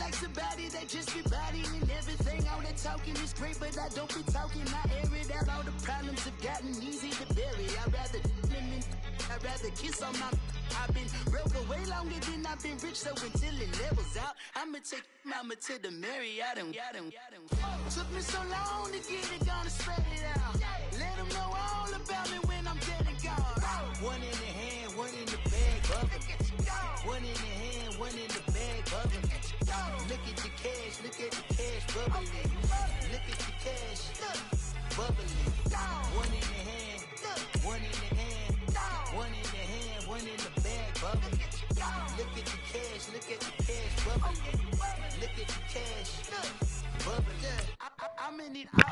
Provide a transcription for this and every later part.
like somebody that just be bodying everything. All that talking is great, but I don't be talking. I air it out. All the problems have gotten easy to bury. I'd rather kiss on my. I've been broke away longer than I've been rich, so until it levels out, I'ma take mama to the Marriott and took me so long to get it, gonna spread it out. Let them know all about me when I'm dead and gone. One in the hand, one in the bag, bubbling. One in the hand, one in the bag, bubbling. Look at the cash, bubbling. Look at the cash, bubbling. One in the hand, one in the hand, one in the hand, one in the bag, bubbling. Look at the cash, bubbling. Look at the cash, bubbling. I'm in it all.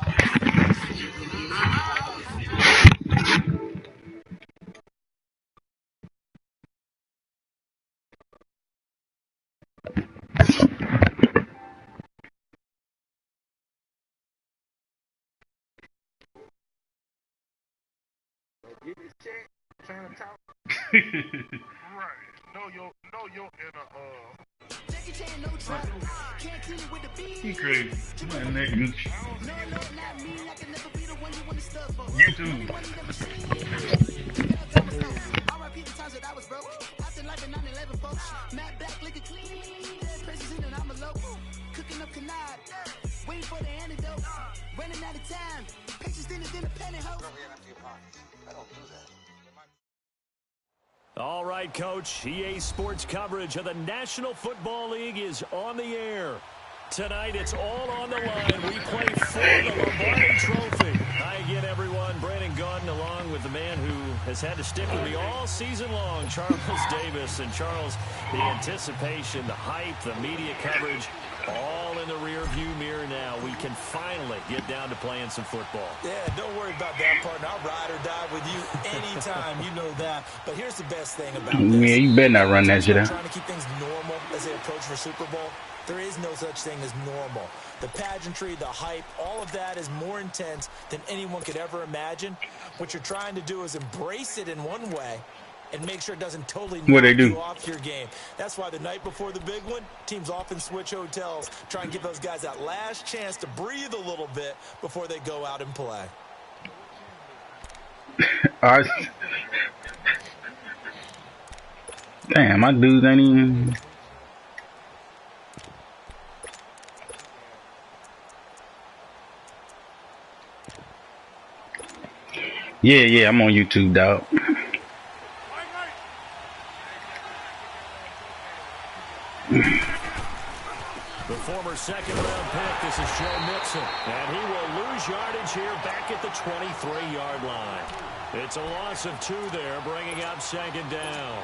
Get the check, trying to talk. Right. Know your inner Jackie Chan, no trouble. Can't kill it with the beat. He crazy. Man, nigga. No, not me. I can never be the one you want to stuff for. YouTube. R.I.P. the times that I was broke. After life in 9/11, folks. Matt back, looking clean. Presents in and I'm a local. Cooking up canard. Waiting for the antidote. Running out of time. Patience thinner than a pantyhose. I don't do that. All right, Coach. EA Sports coverage of the National Football League is on the air. Tonight, it's all on the line. We play for the Lombardi Trophy. Hi again, everyone. Brandon Gaudin along with the man who has had to stick with me all season long, Charles Davis. And Charles, the anticipation, the hype, the media coverage, all in the rear-view mirror now. We can finally get down to playing some football. Yeah, don't worry about that, partner. I'll ride or die with you anytime. You know that. But here's the best thing about this. Yeah, you better not run that shit out. Trying to keep things normal as they approach for Super Bowl. There is no such thing as normal. The pageantry, the hype, all of that is more intense than anyone could ever imagine. What you're trying to do is embrace it in one way and make sure it doesn't totally knock you off your game. That's why the night before the big one, teams often switch hotels, try and give those guys that last chance to breathe a little bit before they go out and play. Damn, my dudes ain't even... Yeah, I'm on YouTube, dog. The former second-round pick, this is Joe Mixon. And he will lose yardage here back at the 23-yard line. It's a loss of 2 there, bringing up second down.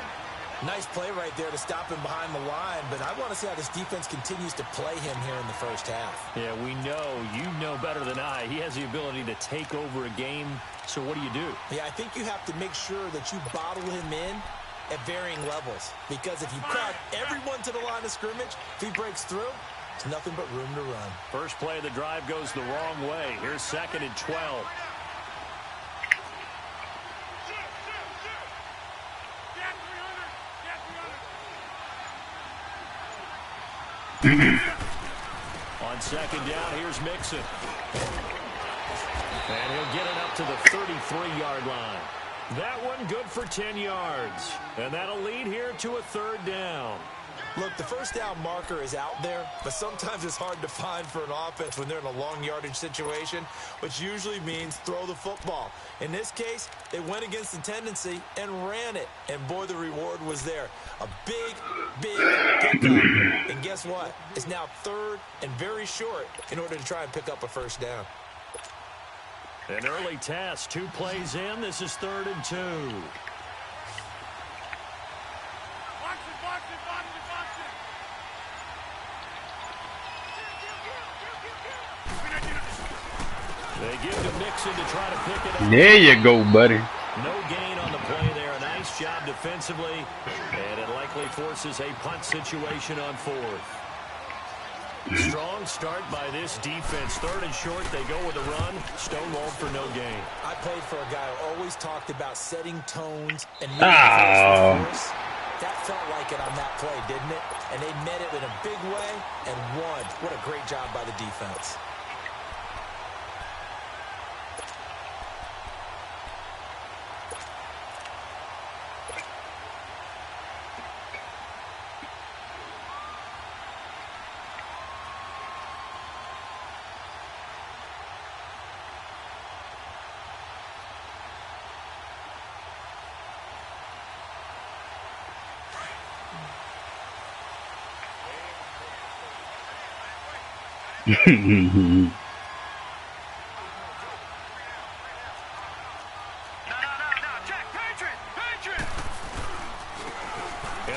Nice play right there to stop him behind the line, but I want to see how this defense continues to play him here in the first half. Yeah, we know. You know better than I. He has the ability to take over a game, so what do you do? Yeah, I think you have to make sure that you bottle him in at varying levels, because if you crowd everyone to the line of scrimmage, if he breaks through, it's nothing but room to run. First play of the drive goes the wrong way. Here's 2nd and 12. On second down, here's Mixon. And he'll get it up to the 33-yard line. That one good for 10 yards. And that'll lead here to a 3rd down. Look, the first down marker is out there, but sometimes it's hard to find for an offense when they're in a long yardage situation, which usually means throw the football. In this case, they went against the tendency and ran it, and boy, the reward was there. A big pickup. And guess what? It's now 3rd and very short in order to try and pick up a first down. An early test, 2 plays in. This is 3rd and 2. They give to Mixon to try to pick it up. There you go, buddy. No gain on the play there. A nice job defensively. And it likely forces a punt situation on 4th. Strong start by this defense. 3rd and short, they go with a run. Stonewalled for no gain. I played for a guy who always talked about setting tones and moving force. That felt like it on that play, didn't it? and they met it in a big way and won. What a great job by the defense. And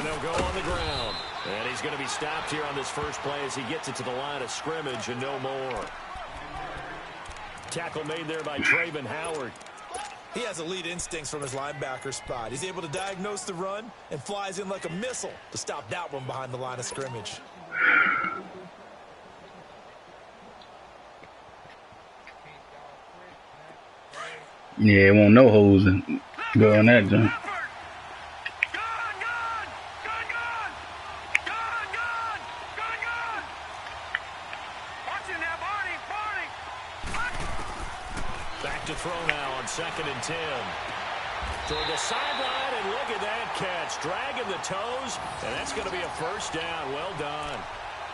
they'll go on the ground. And he's going to be stopped here on this first play as he gets it to the line of scrimmage and no more. Tackle made there by Traven Howard. He has elite instincts from his linebacker spot. He's able to diagnose the run and flies in like a missile to stop that one behind the line of scrimmage. Yeah, it won't no holes and go on that jump. Back to throw now on 2nd and 10. Toward the sideline, and look at that catch. Dragging the toes, and that's going to be a first down. Well done.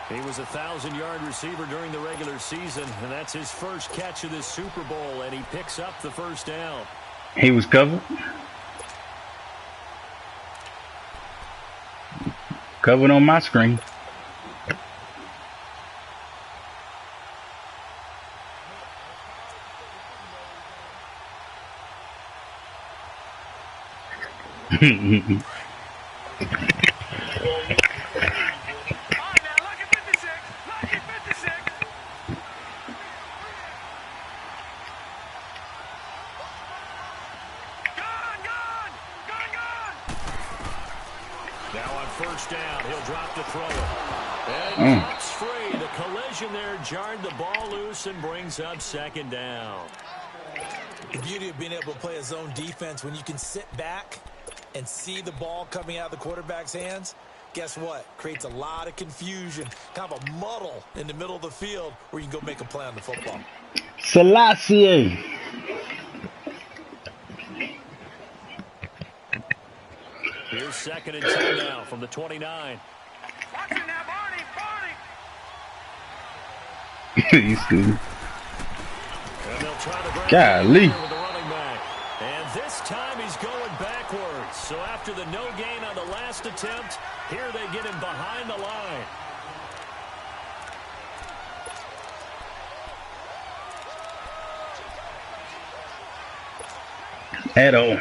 He was a 1,000-yard receiver during the regular season, and that's his first catch of this Super Bowl, and he picks up the first down. He was covered. Covered on my screen. Now on first down, he'll drop to throw it. And drops free. The collision there jarred the ball loose and brings up 2nd down. The beauty of being able to play a zone defense when you can sit back and see the ball coming out of the quarterback's hands, guess what? Creates a lot of confusion, kind of a muddle in the middle of the field where you can go make a play on the football. Selassie. Here's 2nd and 10 now from the 29. Watching that, Barney. You stupid. And they'll try to Golly. with the running back. And this time he's going backwards. So after the no gain on the last attempt, here they get him behind the line. Edo.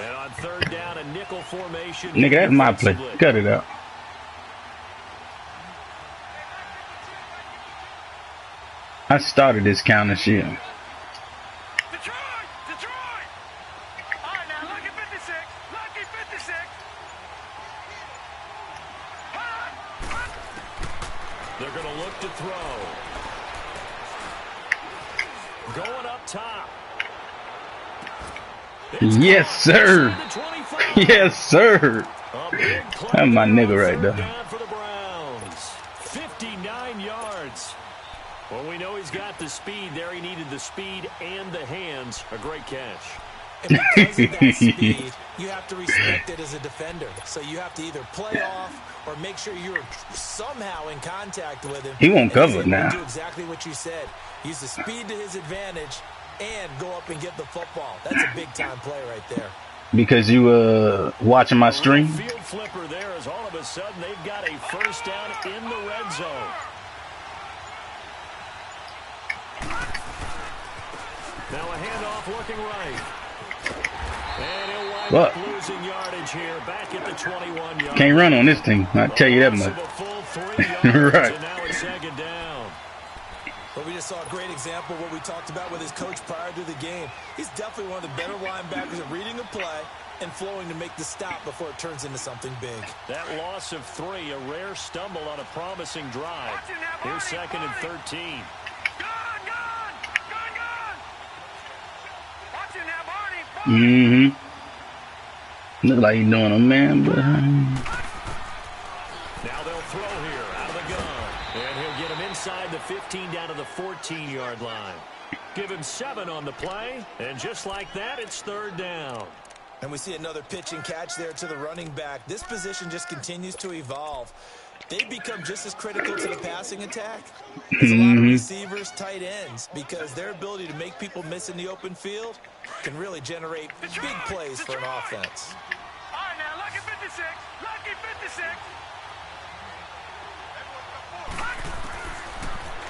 And on 3rd down, a nickel formation. Nigga, that's my play. Cut it out. I started this counter shit. Detroit! All right, now, lucky 56. Lucky 56. They're going to look to throw. Going up top. Yes, sir. Yes, sir. That's my nigga right there. For the Browns. 59 yards. Well, we know he's got the speed there. He needed the speed and the hands. A great catch. And because of that speed, you have to respect it as a defender. So you have to either play off or make sure you're somehow in contact with him. He won't cover it now. Do exactly what you said. Use the speed to his advantage and go up and get the football. That's a big-time play right there. Because you watching my stream? Field flipper there is all of a sudden they've got a first down in the red zone. Now a handoff looking right. And he'll wind up losing yardage here back at the 21-yard. Can't run on this thing. I'll tell you that much. Right. And now it's 2nd down. But we just saw a great example of what we talked about with his coach prior to the game. He's definitely one of the better linebackers at reading a play and flowing to make the stop before it turns into something big. That loss of 3, a rare stumble on a promising drive. Here's 2nd and 13. Look like he's doing a man, but throw here out of the gun. And he'll get him inside the 15 down to the 14-yard line. Give him 7 on the play. And just like that, it's 3rd down. And we see another pitch and catch there to the running back. This position just continues to evolve. They become just as critical to the passing attack as a lot of receivers, tight ends, because their ability to make people miss in the open field can really generate big plays for an offense. All right, now, lucky 56. Lucky 56.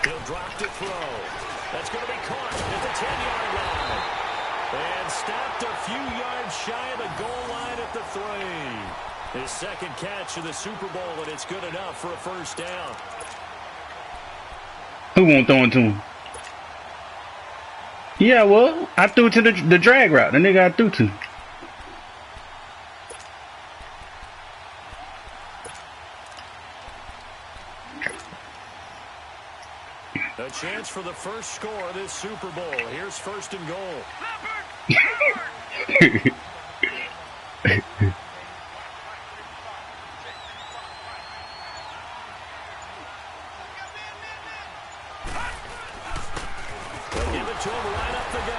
He'll drop to throw. That's going to be caught at the 10-yard line. And stopped a few yards shy of the goal line at the 3. His second catch of the Super Bowl, and it's good enough for a 1st down. Who won't throw it to him? Yeah, well, I threw it to the drag route. The nigga I threw to. A chance for the first score of this Super Bowl. Here's 1st and goal.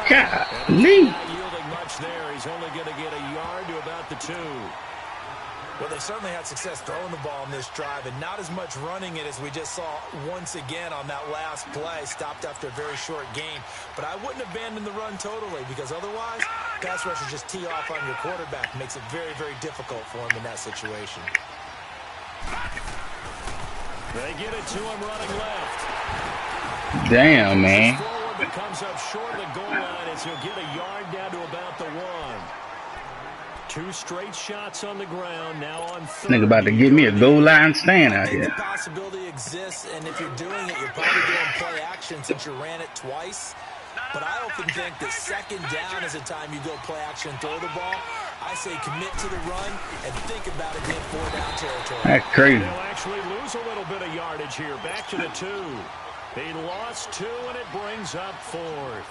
Golly. Not yielding much there. He's only going to get a yard to about the 2. Well, they certainly had success throwing the ball in this drive, and not as much running it as we just saw once again on that last play. Stopped after a very short game. But I wouldn't abandon the run totally, because otherwise, pass rushers just tee off on your quarterback. Makes it very, very difficult for him in that situation. They get it to him running left. Damn, man. Forward that comes up short of the goal line as he'll get a yard down to about the 1. 2 straight shots on the ground, now on 3rd. Nigga about to give me a goal line stand out here. The possibility exists, and if you're doing it, you're probably doing play action since you ran it twice. But I often think that 2nd down is a time you go play action and throw the ball. I say commit to the run and think about it getting 4 down territory. That's crazy. They'll actually lose a little bit of yardage here. Back to the 2. He lost 2, and it brings up 4th.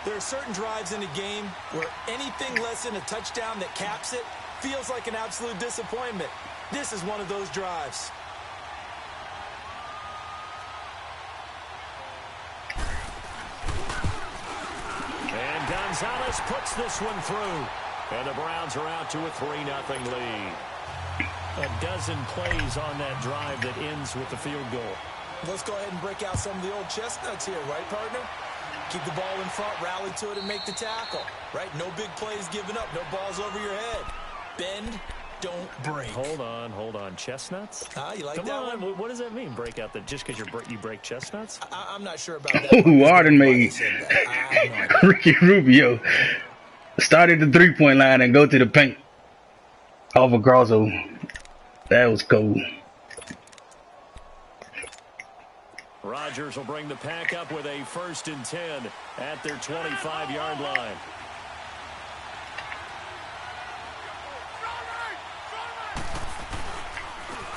There are certain drives in a game where anything less than a touchdown that caps it feels like an absolute disappointment. This is one of those drives. And Gonzalez puts this one through. And the Browns are out to a 3-0 lead. A dozen plays on that drive that ends with the field goal. Let's go ahead and break out some of the old chestnuts here, right, partner? Keep the ball in front, rally to it, and make the tackle, right? No big plays given up, no balls over your head. Bend, don't break. Hold on. Chestnuts? You like Come that on. one? What does that mean, break out? Just because you break chestnuts? I'm not sure about that. Ooh, Arden made Ricky Rubio started the 3-point line and go to the paint off of Grosso. That was cool. Rodgers will bring the pack up with a 1st and 10 at their 25-yard line.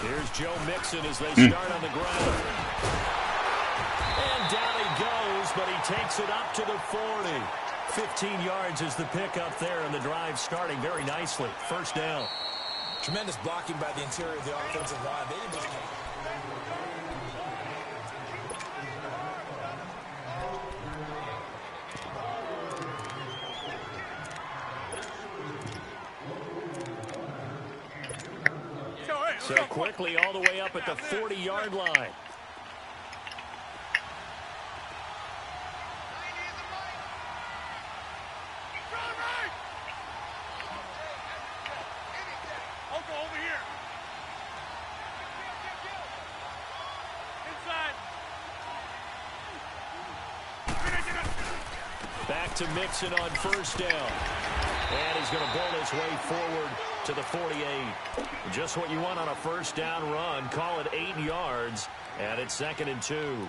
Here's Joe Mixon as they start on the ground. And down he goes, but he takes it up to the 40. 15 yards is the pickup there, and the drive starting very nicely. 1st down. Tremendous blocking by the interior of the offensive line. They didn't just... So quickly all the way up at the 40-yard line. Back to Mixon on 1st down. And he's going to bull his way forward to the 48. Just what you want on a 1st down run. Call it 8 yards. And it's 2nd and 2.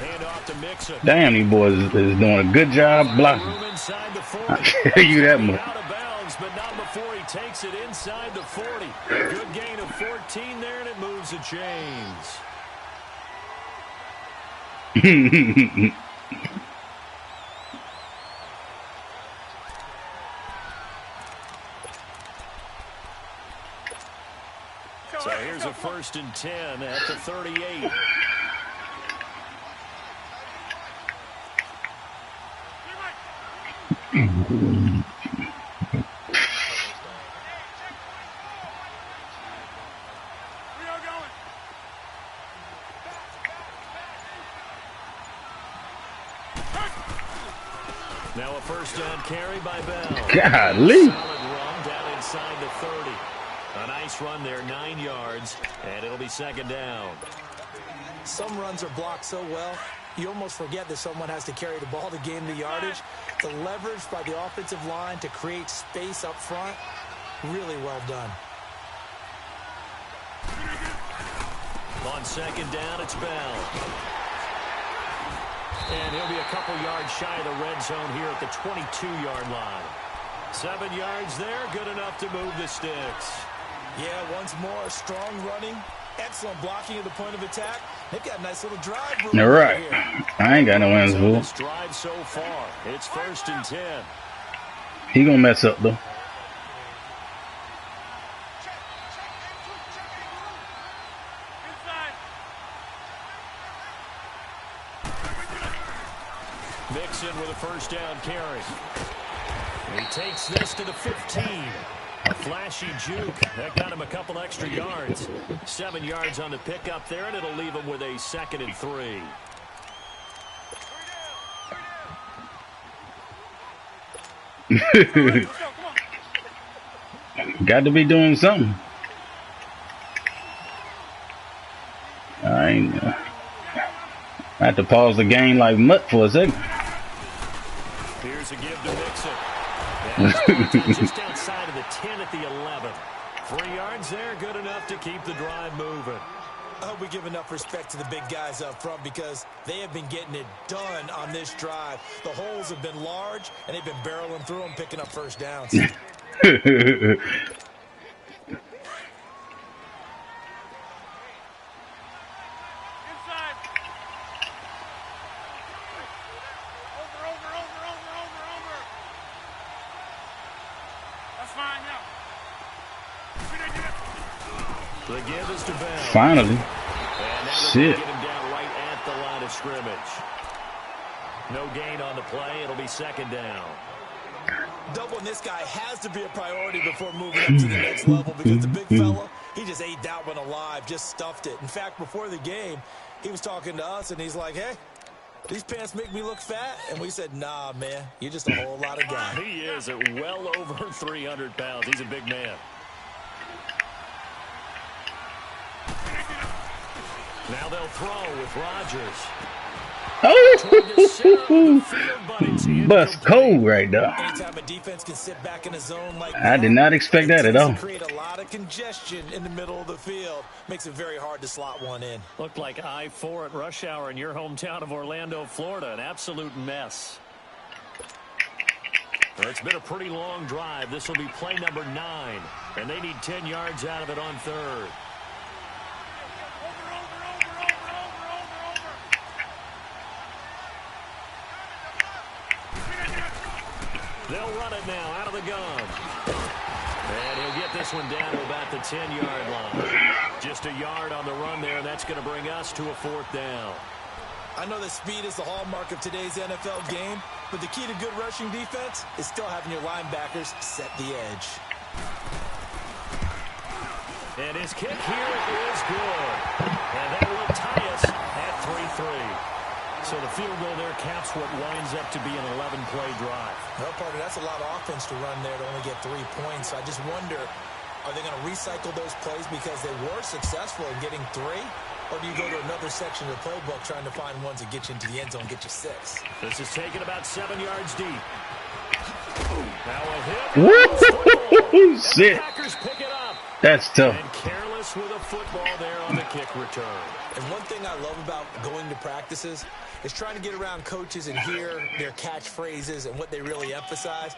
handoff to Mixon. Damn, these boys is doing a good job blocking. I tell you that much. Out of bounds, but not before he takes it inside the 40. Good gain of 14 there, and it moves the chains. So here's a 1st and 10 at the 38. Now a 1st down carry by Bell. Golly. Solid run down inside the 30. A nice run there, 9 yards, and it'll be 2nd down. Some runs are blocked so well, you almost forget that someone has to carry the ball to gain the yardage. The leverage by the offensive line to create space up front, really well done. On 2nd down, it's Bell. And he'll be a couple yards shy of the red zone here at the 22-yard line. 7 yards there, good enough to move the sticks. Yeah, once more, strong running, excellent blocking at the point of attack. They've got a nice little drive. All right. I ain't got no hands, fool. This drive so far, it's 1st and 10. He gonna mess up, though. Mixon with a 1st down carry. He takes this to the 15. A flashy juke. That got him a couple extra yards. 7 yards on the pickup there, and it'll leave him with a 2nd and 3. Got to be doing something. I had to pause the game like mutt for a second. Here's a give to Mixon. Just outside of the 10 at the 11. 3 yards there, good enough to keep the drive moving. I hope we give enough respect to the big guys up front because they have been getting it done on this drive. The holes have been large, and they've been barreling through them, picking up 1st downs. The give is to Bell. Finally. Shit. Get him down right at the line of scrimmage. No gain on the play. It'll be 2nd down. Doubling this guy has to be a priority before moving up to the next level because the big fella, he just ate that one alive, just stuffed it. In fact, before the game, he was talking to us, and he's like, hey, these pants make me look fat? And we said, nah, man, you're just a whole lot of guy. He is at well over 300 pounds. He's a big man. Now they'll throw with Rodgers. Oh, bust cold right there. Anytime a defense can sit back in a zone like I did not expect that at all. Create a lot of congestion in the middle of the field. Makes it very hard to slot one in. Looked like I-4 at rush hour in your hometown of Orlando, Florida. An absolute mess. Well, it's been a pretty long drive. This will be play number 9, and they need 10 yards out of it on 3rd. They'll run it now out of the gun. And he'll get this one down to about the 10-yard line. Just a yard on the run there, and that's going to bring us to a 4th down. I know that speed is the hallmark of today's NFL game, but the key to good rushing defense is still having your linebackers set the edge. And his kick here is good. And that will tie us at 3-3. So the field goal there caps what winds up to be an 11-play drive. Well, partner, that's a lot of offense to run there to only get 3 points. I just wonder, are they going to recycle those plays because they were successful in getting 3? Or do you go to another section of the playbook trying to find ones that get you into the end zone and get you 6? This is taken about 7 yards deep. Now a hit. Woo-hoo-hoo-hoo, shit. Packers pick it up. That's tough. And careless with a football there on the kick return. And one thing I love about going to practices is trying to get around coaches and hear their catchphrases and what they really emphasize.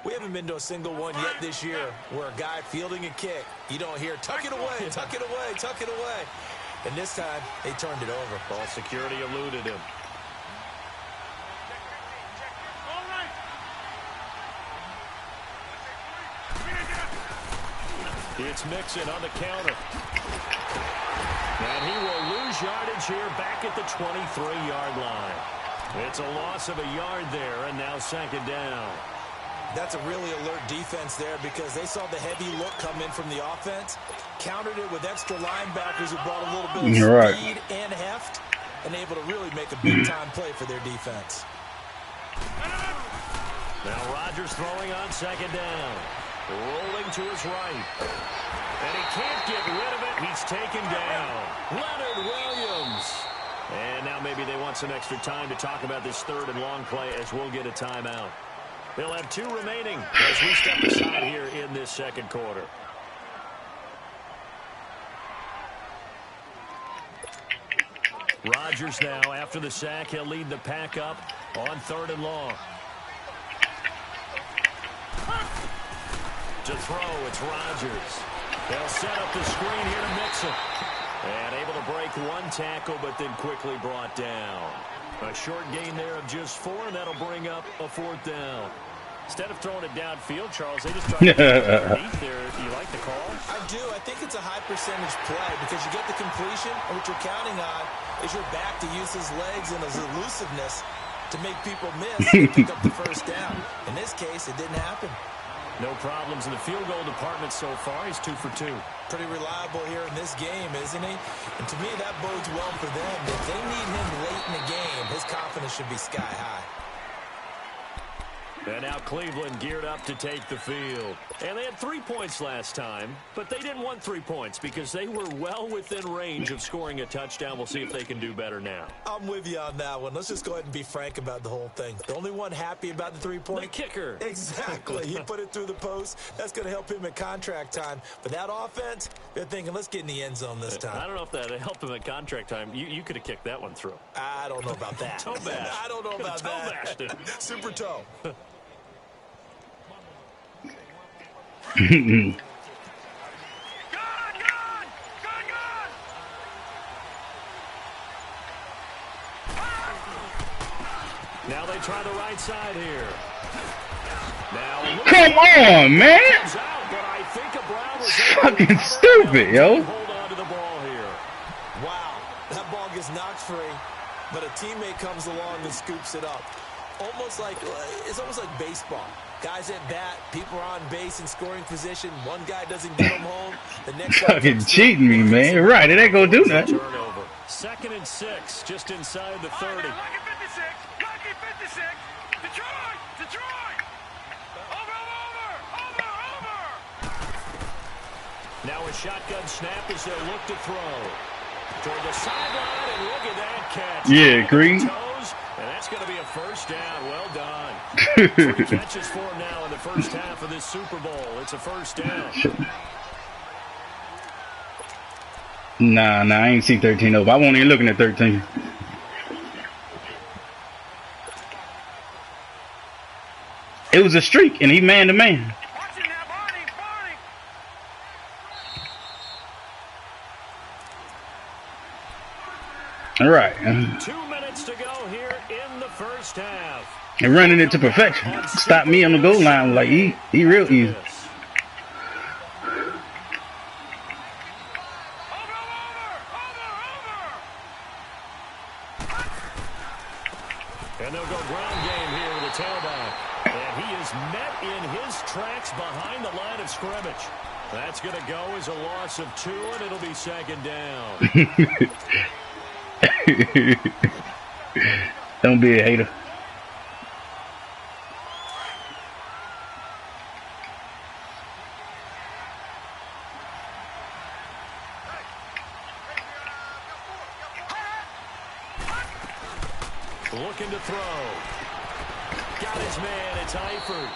We haven't been to a single one yet this year where a guy fielding a kick, you don't hear, tuck it away, tuck it away, tuck it away. And this time, they turned it over. Ball security eluded him. It's Mixon on the counter. And he will lose yardage here back at the 23-yard line. It's a loss of a yard there, and now second down. That's a really alert defense there because they saw the heavy look come in from the offense, countered it with extra linebackers who brought a little bit of speed and heft, and able to really make a big-time play for their defense. Now Rodgers throwing on second down. Rolling to his right. And he can't get rid of it. He's taken down. Leonard Williams. And now maybe they want some extra time to talk about this third and long play as we'll get a timeout. They'll have 2 remaining as we step aside here in this second quarter. Rodgers now, after the sack, he'll lead the pack up on third and long. To throw, it's Rodgers. They'll set up the screen here to Mixon. And able to break one tackle, but then quickly brought down. A short gain there of just 4, and that'll bring up a 4th down. Instead of throwing it downfield, Charles, they just try to get it underneath there. Do you like the call? I do. I think it's a high percentage play because you get the completion, and what you're counting on is your back to use his legs and his elusiveness to make people miss and pick up the first down. In this case, it didn't happen. No problems in the field goal department so far. He's 2 for 2. Pretty reliable here in this game, isn't he? And to me, that bodes well for them. If they need him late in the game, his confidence should be sky high. And now Cleveland geared up to take the field. And they had 3 points last time, but they didn't want 3 points because they were well within range of scoring a touchdown. We'll see if they can do better now. I'm with you on that one. Let's just go ahead and be frank about the whole thing. The only one happy about the 3-point? The kicker. Exactly. He put it through the post. That's going to help him at contract time. But that offense, they're thinking, let's get in the end zone this time. I don't know if that helped him at contract time. You could have kicked that one through. I don't know about that. Toe bash. I don't know about that. Toe bashed. Super toe. Good! Now they try the right side here. Now, come on, man! Out, but I think a Brown was fucking stupid, yo. Hold on to the ball here. Wow, that ball gets knocked free, but a teammate comes along and scoops it up. It's almost like baseball. Guys at bat, people are on base in scoring position. One guy doesn't get them home. The next fucking cheating me, man. Right, it ain't gonna do nothing. Turnover. 2nd and 6, just inside the 30. Lucky 56. Lucky 56. Detroit. Over. Now a shotgun snap as they look to throw. Toward the sideline, and look at that catch. Yeah, Green. And that's going to be a first down. Well done. 3 catches for him now in the first half of this Super Bowl. It's a first down. Nah, I ain't see 13 over. I wasn't even looking at 13. It was a streak, and he man-to-man. All right. 2 minutes to go here in the first half. And running it to perfection. Stop me on the goal line like he real easy. And they'll go ground game here with a tailback. And he is met in his tracks behind the line of scrimmage. That's going to go as a loss of 2, and it'll be second down. Don't be a hater. Looking to throw. Got his man. It's Eifert.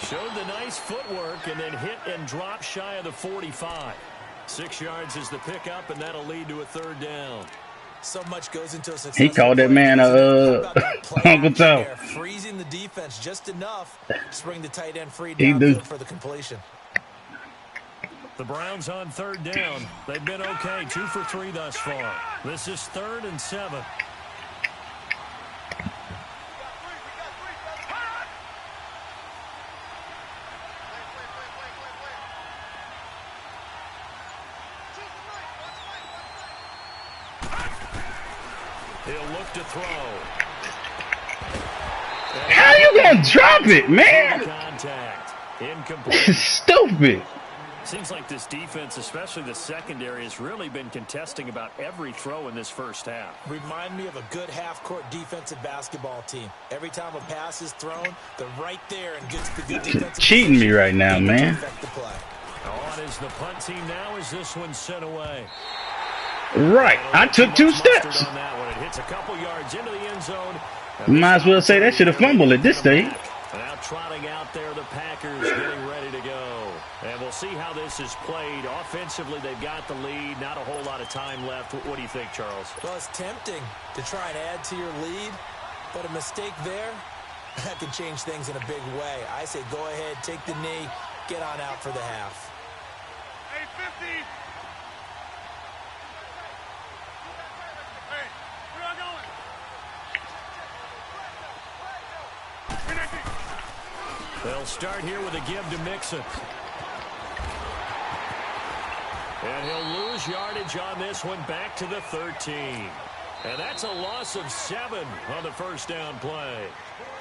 Showed the nice footwork and then hit and drop shy of the 45. 6 yards is the pickup, and that'll lead to a third down. So much goes into a He successful called that play, man doesn't it? How about that play Uncle action Tom. there, freezing the defense just enough to bring the tight end free He do. downfield for the completion. The Browns on third down. They've been okay, 2 for 3 thus far. This is 3rd and 7. He'll look to throw. How you gonna drop it, man? Contact. Incomplete. This is stupid. Seems like this defense, especially the secondary, has really been contesting about every throw in this first half. Remind me of a good half-court defensive basketball team. Every time a pass is thrown, they're right there and gets the good defensive Cheating me right now, man. On is the punt team now as this one's sent away. Right, I took 2 steps. On that one. It hits a couple yards into the end zone. Might as well say that should have fumbled at this stage. Now trotting out there, the Packers getting ready to go. And we'll see how this is played. Offensively, they've got the lead. Not a whole lot of time left. What do you think, Charles? Well, it's tempting to try and add to your lead, but a mistake there, that can change things in a big way. I say go ahead, take the knee, get on out for the half. 850. Hey, where are going? They'll start here with a give to Mixon. And he'll lose yardage on this one back to the 13. And that's a loss of 7 on the first down play.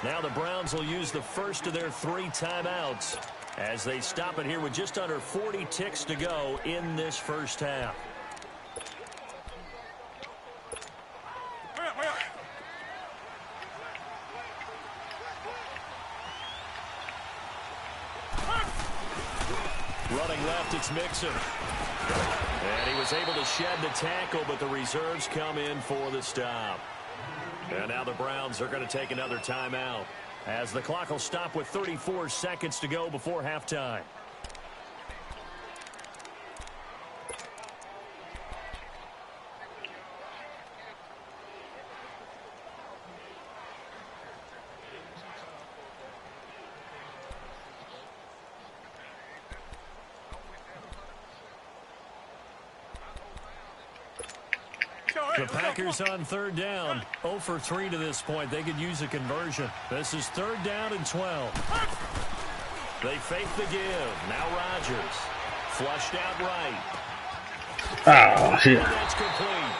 Now the Browns will use the first of their 3 timeouts as they stop it here with just under 40 ticks to go in this first half. Running left, it's Mixon. And he was able to shed the tackle, but the reserves come in for the stop. And now the Browns are going to take another timeout as the clock will stop with 34 seconds to go before halftime. The Packers on third down, 0 for 3 to this point. They could use a conversion. This is 3rd down and 12. They fake the give. Now Rodgers. Flushed out right. Oh, shit. And that's complete.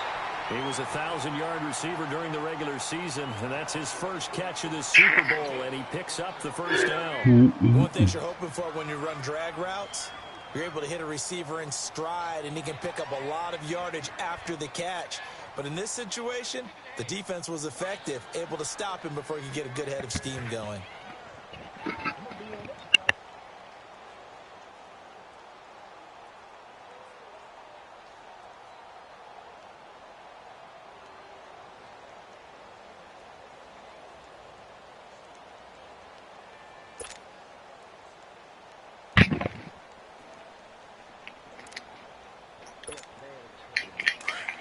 He was a 1,000-yard receiver during the regular season, and that's his first catch of this Super Bowl, and he picks up the first down. One thing you're hoping for when you run drag routes, you're able to hit a receiver in stride, and he can pick up a lot of yardage after the catch. But in this situation, the defense was effective, able to stop him before he could get a good head of steam going.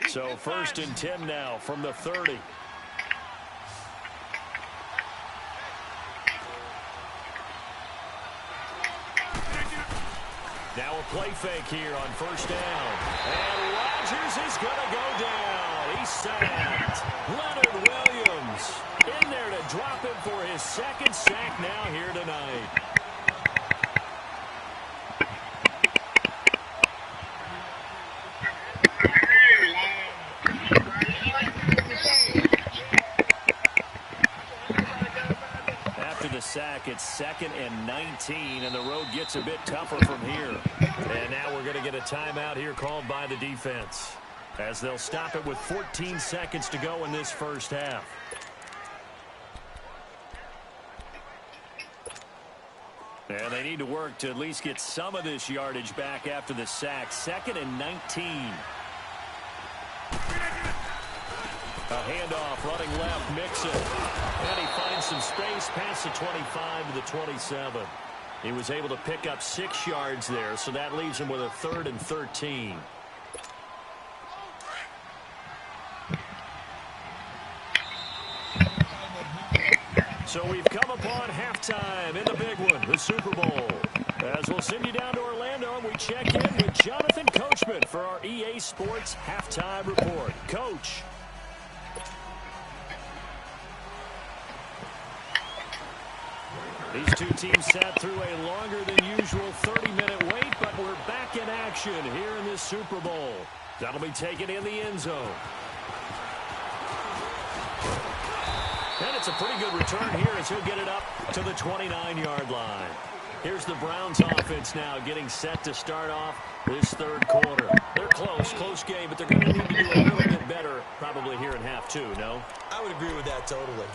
So 1st and 10 now from the 30. Now a play fake here on 1st down. And Rodgers is going to go down. He's sacked. Leonard Williams in there to drop him for his 2nd sack now here tonight. Sack. It's 2nd and 19, and the road gets a bit tougher from here. And now we're going to get a timeout here called by the defense as they'll stop it with 14 seconds to go in this first half. And they need to work to at least get some of this yardage back after the sack. 2nd and 19. A handoff, running left, Mixon. And he finds some space past the 25 to the 27. He was able to pick up 6 yards there, so that leaves him with a 3rd and 13. So we've come upon halftime in the big one, the Super Bowl. As we'll send you down to Orlando, and we check in with Jonathan Coachman for our EA Sports Halftime Report. Coach. These two teams sat through a longer than usual 30-minute wait, but we're back in action here in this Super Bowl. That'll be taken in the end zone. And it's a pretty good return here as he'll get it up to the 29-yard line. Here's the Browns offense now getting set to start off this third quarter. They're close game, but they're going to need to do a little bit better probably here in half two, no? I would agree with that totally.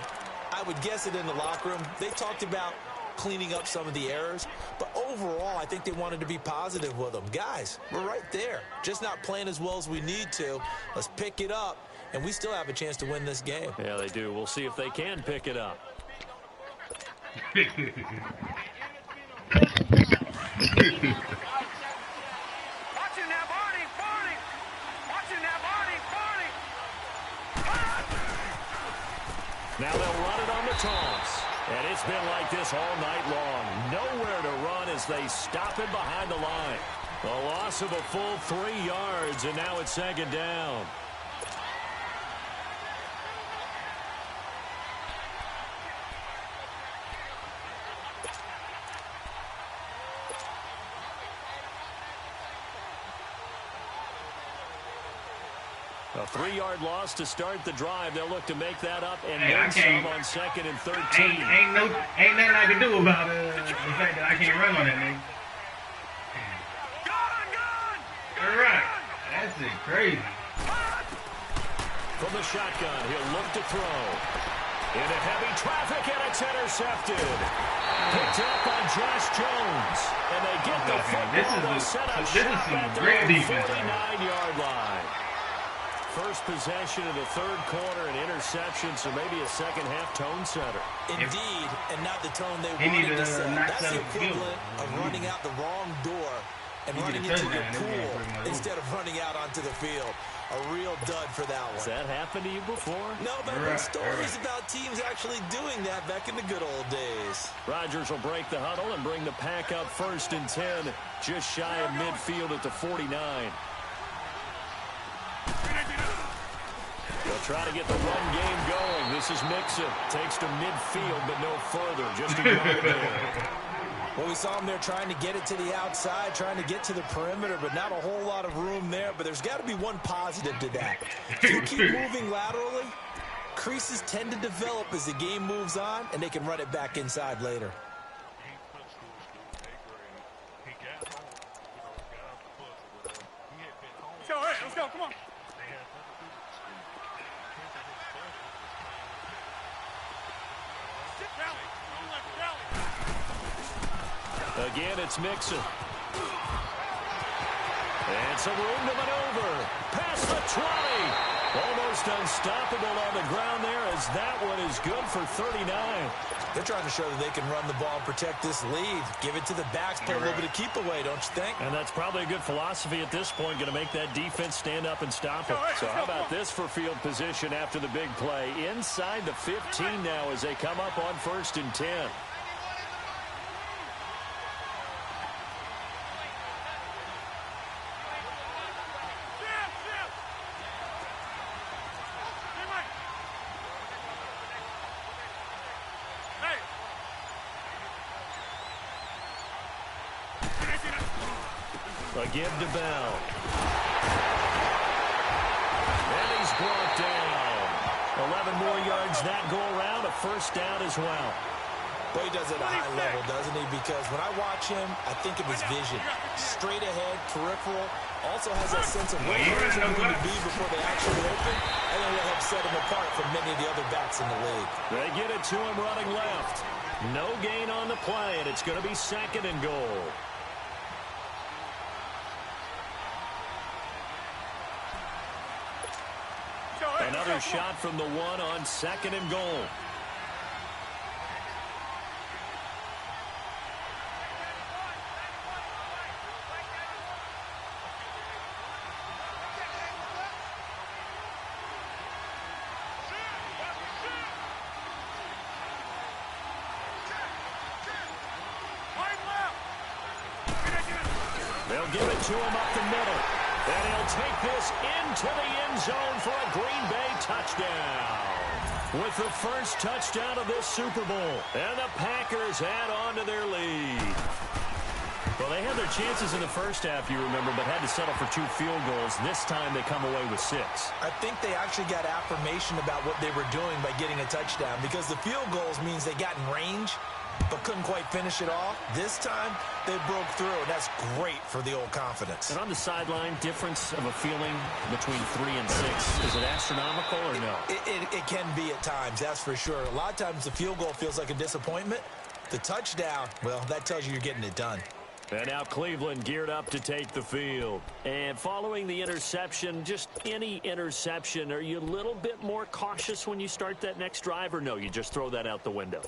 I would guess it in the locker room. They talked about cleaning up some of the errors, but overall, I think they wanted to be positive with them. Guys, we're right there. Just not playing as well as we need to. Let's pick it up, and we still have a chance to win this game. Yeah, they do. We'll see if they can pick it up. Watch him now, Barney. Watch him now, Barney. Now they'll run it on the toss. And it's been like this all night long. Nowhere to run as they stop him behind the line. A loss of a full 3 yards, and now it's second down. A 3-yard loss to start the drive. They'll look to make that up and then some on 2nd and 13. Ain't nothing I can do about the fact that I can't run on that nigga. All right, that's it, crazy. From the shotgun, he'll look to throw. Into heavy traffic, and it's intercepted. Picked up by Josh Jones. And they get the football to set up shop at their 49-yard line. First possession of the third quarter, an interception, so maybe a second-half tone setter. Indeed, and not the tone they wanted to set. That's the equivalent of running out the wrong door and running into your pool instead of running out onto the field. A real dud for that one. Has that happened to you before? No, but I've heard stories about teams actually doing that back in the good old days. Rodgers will break the huddle and bring the pack up 1st and 10, just shy of midfield at the 49. They'll try to get the run game going. This is Mixon. Takes to midfield, but no further. Just a yard there. Well, we saw him there trying to get it to the outside, trying to get to the perimeter, but not a whole lot of room there. But there's got to be one positive to that. If you keep moving laterally, creases tend to develop as the game moves on, and they can run it back inside later. Let's go, come on. Again, it's Mixon. And some room to maneuver. Past the 20. Almost unstoppable on the ground there as that one is good for 39. They're trying to show that they can run the ball and protect this lead. Give it to the backs, play a little bit of keep away, don't you think? And that's probably a good philosophy at this point, going to make that defense stand up and stop it. So how about this for field position after the big play? Inside the 15 now as they come up on 1st and 10. A give to Bell. And he's brought down. 11 more yards that go around. A 1st down as well. Well, he does it at a high level, doesn't he? Because when I watch him, I think of his vision. Straight ahead, peripheral. Also has that sense of where he's going to be before they actually open. And then will help set him apart from many of the other backs in the league. They get it to him running left. No gain on the play, and it's going to be 2nd and goal. Another shot from the one on 2nd and goal. give it to him up the middle. And he'll take this into the end zone for a Green Bay touchdown. With the first touchdown of this Super Bowl. And the Packers add on to their lead. Well, they had their chances in the first half, you remember, but had to settle for 2 field goals. This time they come away with 6. I think they actually got affirmation about what they were doing by getting a touchdown, because the field goals means they got in range but couldn't quite finish it off. This time they broke through, and that's great for the old confidence. And on the sideline, difference of a feeling between 3 and 6, is it astronomical or no? It can be at times, that's for sure. A lot of times the field goal feels like a disappointment. The touchdown, well, that tells you you're getting it done. And now Cleveland geared up to take the field. And following the interception, just any interception, are you a little bit more cautious when you start that next drive, or no, you just throw that out the window?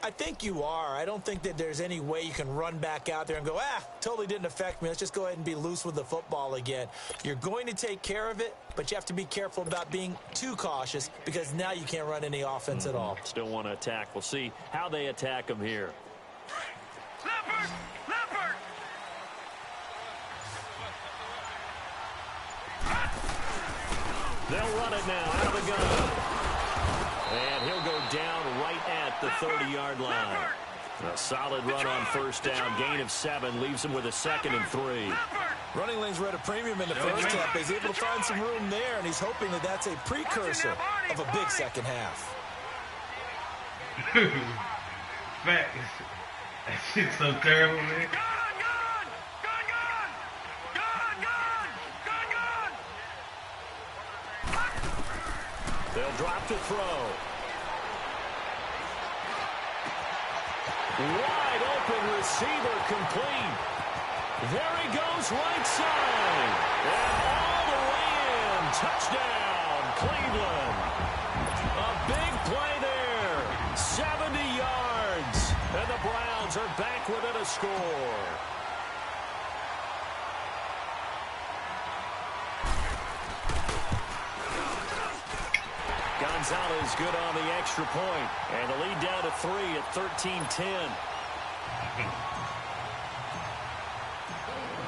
I think you are. I don't think that there's any way you can run back out there and go, totally didn't affect me. Let's just go ahead and be loose with the football again. You're going to take care of it, but you have to be careful about being too cautious, because now you can't run any offense at all. Still want to attack. We'll see how they attack them here. Leopard! Leopard! They'll run it now out of the gun. And he'll go down right at the 30-yard line. A solid run on first down. Gain of 7 leaves him with a 2nd and 3. Running lanes were at a premium in the first half. He's able to find some room there, and he's hoping that that's a precursor of a big second half. That shit's so terrible, man. They'll drop to throw. Wide open receiver complete. There he goes right side. And all the way in. Touchdown, Cleveland. A big play there. 70 yards. And the Browns are back within a score. Gonzalez good on the extra point. And the lead down to 3 at 13-10.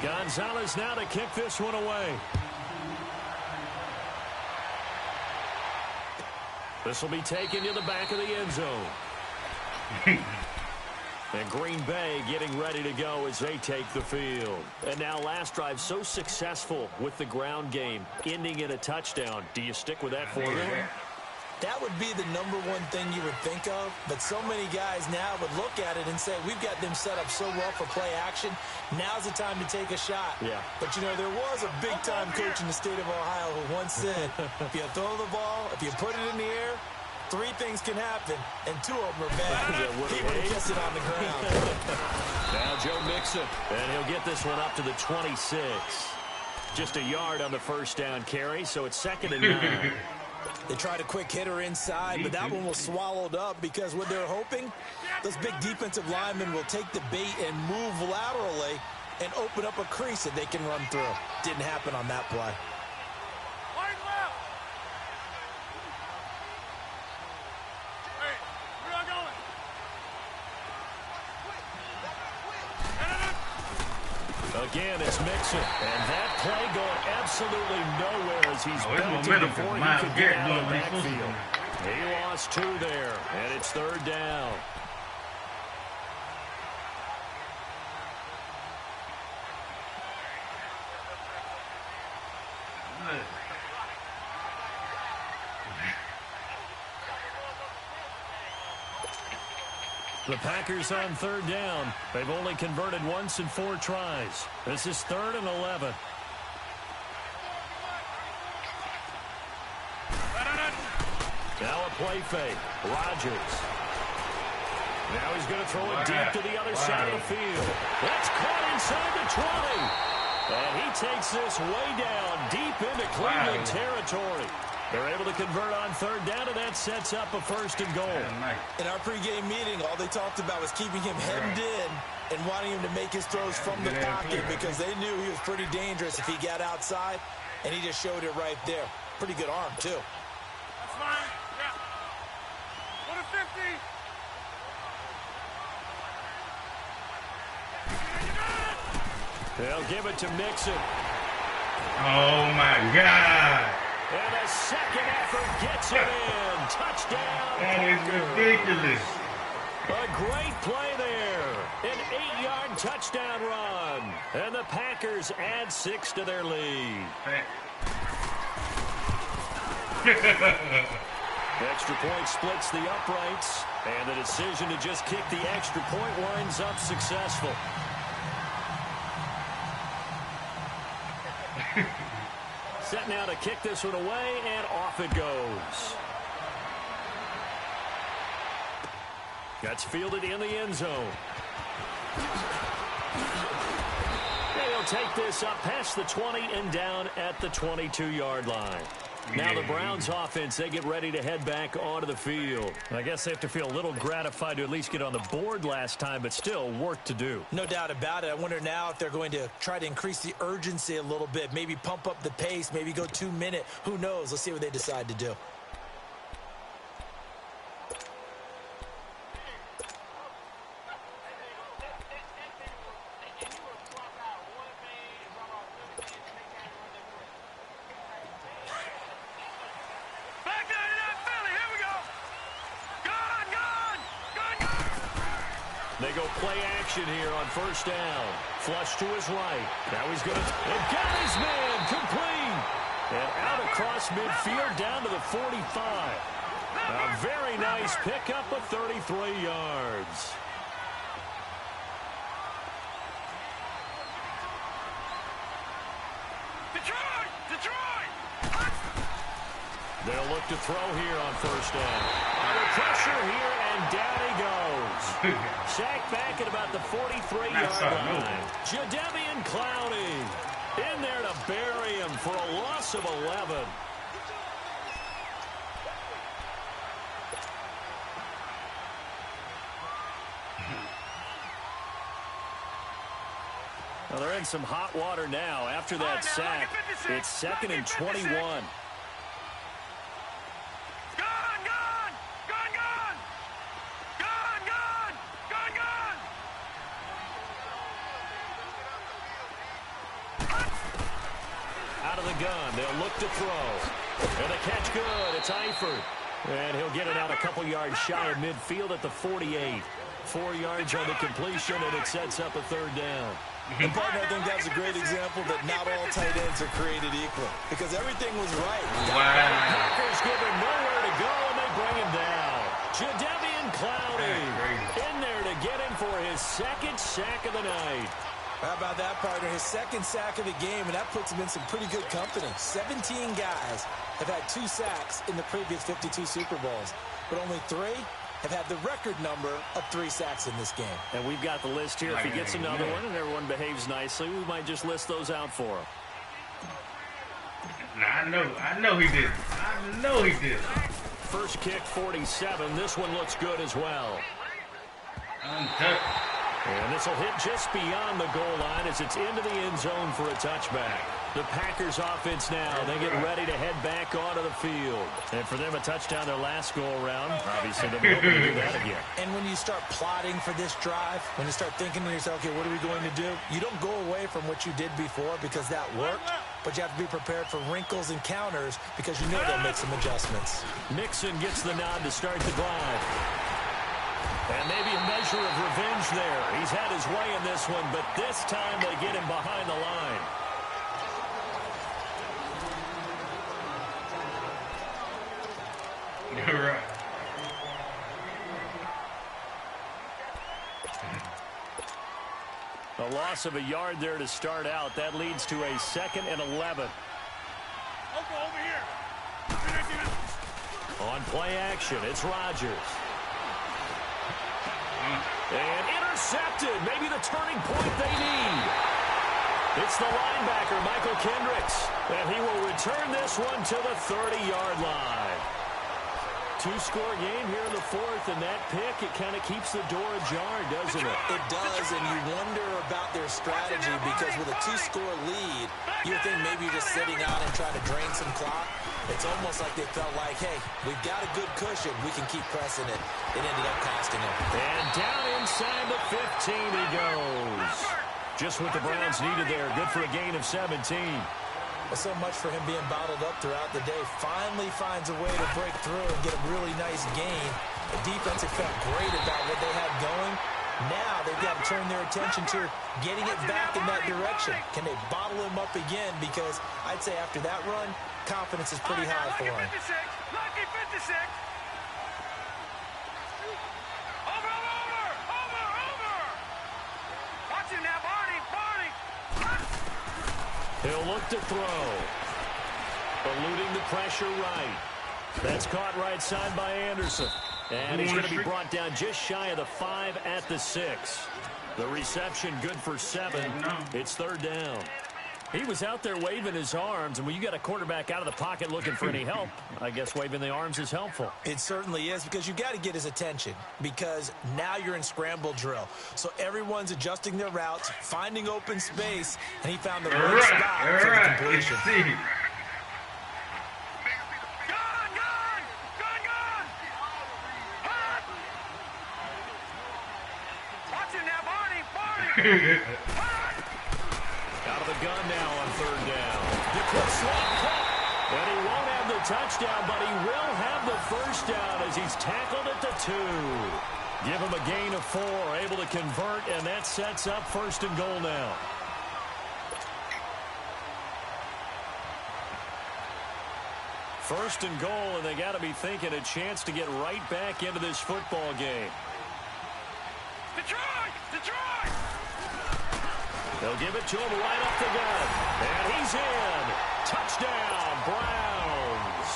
Gonzalez now to kick this one away. This will be taken to the back of the end zone. And Green Bay getting ready to go as they take the field. And now last drive so successful with the ground game, ending in a touchdown. Do you stick with that formula? That would be the #1 thing you would think of, but so many guys now would look at it and say, we've got them set up so well for play action, now's the time to take a shot. Yeah. But, you know, there was a big-time coach in the state of Ohio who once said, if you throw the ball, if you put it in the air, 3 things can happen, and 2 of them are bad. He would have kissed it on the ground. Now Joe Mixon, and he'll get this one up to the 26. Just a yard on the first down carry, so it's 2nd and 9. They tried a quick hitter inside, but that one was swallowed up because what they're hoping, those big defensive linemen will take the bait and move laterally and open up a crease that they can run through. Didn't happen on that play. Again, it's Mixon. And that play going absolutely nowhere as he's belted before he could get out of the backfield. He lost 2 there, and it's 3rd down. The Packers on 3rd down. They've only converted once in 4 tries. This is 3rd and 11. Now a play fake. Rodgers. Now he's going to throw it deep to the other side of the field. That's caught inside the 20. And he takes this way down deep into Cleveland territory. They're able to convert on 3rd down, and that sets up a 1st and goal. In our pregame meeting, all they talked about was keeping him hemmed in and wanting him to make his throws from the pocket because they knew he was pretty dangerous if he got outside, and he just showed it right there. Pretty good arm, too. That's fine. Yeah. 150. They'll give it to Mixon. Oh, my God. And a second effort gets it in. Touchdown. That is ridiculous. A great play there. An 8-yard touchdown run. And the Packers add 6 to their lead. Extra point splits the uprights. And the decision to just kick the extra point winds up successful. Set now to kick this one away, and off it goes. That's fielded in the end zone. They'll take this up past the 20 and down at the 22-yard line. Now the Browns offense, they get ready to head back onto the field. I guess they have to feel a little gratified to at least get on the board last time, but still work to do. No doubt about it. I wonder now if they're going to try to increase the urgency a little bit, maybe pump up the pace, maybe go 2-minute. Who knows? Let's see what they decide to do. They go play action here on first down. Flush to his right. Now he's going to... And got his man complete. And out across midfield down to the 45. A very nice pickup of 33 yards. They'll look to throw here on first down. Under pressure here, and down he goes. Sacked back at about the 43-yard line. Jadeveon Clowney in there to bury him for a loss of 11. Well, they're in some hot water now. After that sack, it's 2nd and 21. Gun. They'll look to throw. And the catch good. It's Eifert. And he'll get it out a couple yards shy of midfield at the 48. 4 yards on the completion, and it sets up a third down. And, partner, I think that's a great example that not all tight ends are created equal. Because everything was right. Wow. Packers give him nowhere to go, and they bring him down. Jadeveon Clowney in there to get him for his 2nd sack of the night. How about that, partner? His 2nd sack of the game, and that puts him in some pretty good company. 17 guys have had 2 sacks in the previous 52 Super Bowls, but only 3 have had the record number of 3 sacks in this game. And we've got the list here. If he gets another one and everyone behaves nicely, we might just list those out for him. I know he did. I know he did. First kick, 47. This one looks good as well. And this will hit just beyond the goal line as it's into the end zone for a touchback. The Packers offense now, they get ready to head back onto the field. And for them, a touchdown their last go-around. Obviously, they'll be able to do that again. And when you start plotting for this drive, when you start thinking to yourself, okay, what are we going to do? You don't go away from what you did before because that worked, but you have to be prepared for wrinkles and counters because you know they'll make some adjustments. Mixon gets the nod to start the drive. And maybe a measure of revenge there. He's had his way in this one, but this time they get him behind the line. You're right. A loss of a yard there to start out. That leads to a 2nd and 11. Over here. On play action, it's Rodgers. And intercepted. Maybe the turning point they need. It's the linebacker, Michael Kendricks. And he will return this one to the 30-yard line. 2-score game here in the 4th, and that pick, it kind of keeps the door ajar, doesn't it? It does, and you wonder about their strategy because with a 2-score lead, you think maybe you're just sitting out and trying to drain some clock. It's almost like they felt like, hey, we've got a good cushion. We can keep pressing it. It ended up costing them. And down inside the 15 he goes. Just what the Browns needed there. Good for a gain of 17. Well, so much for him being bottled up throughout the day. Finally finds a way to break through and get a really nice gain. The defense had felt great about what they had going. Now they've got to turn their attention to getting it back in that direction. Can they bottle him up again? Because I'd say after that run, confidence is pretty high for him. Lucky 56. Over. Watch him now, Barney. He'll look to throw. Eluding the pressure right. That's caught right side by Anderson. And he's going to be brought down just shy of the 5 at the 6. The reception good for 7. It's third down. He was out there waving his arms, and when you got a quarterback out of the pocket looking for any help, I guess waving the arms is helpful. It certainly is, because you got to get his attention, because now you're in scramble drill. So everyone's adjusting their routes, finding open space, and he found the right spot for the completion. Watch him now, Barney. Out of the gun now on third down. The quick slot caught. And he won't have the touchdown, but he will have the first down as he's tackled at the 2. Give him a gain of 4, able to convert, and that sets up first and goal now. First and goal, and they got to be thinking a chance to get right back into this football game. Detroit! They'll give it to him right up the gut. And he's in. Touchdown, Browns.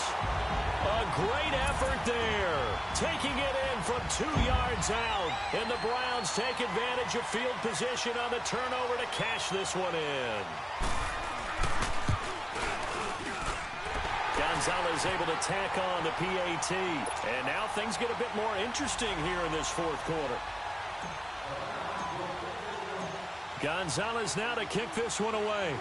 A great effort there. Taking it in from 2 yards out. And the Browns take advantage of field position on the turnover to cash this one in. Gonzalez able to tack on the PAT. And now things get a bit more interesting here in this fourth quarter. Gonzalez now to kick this one away.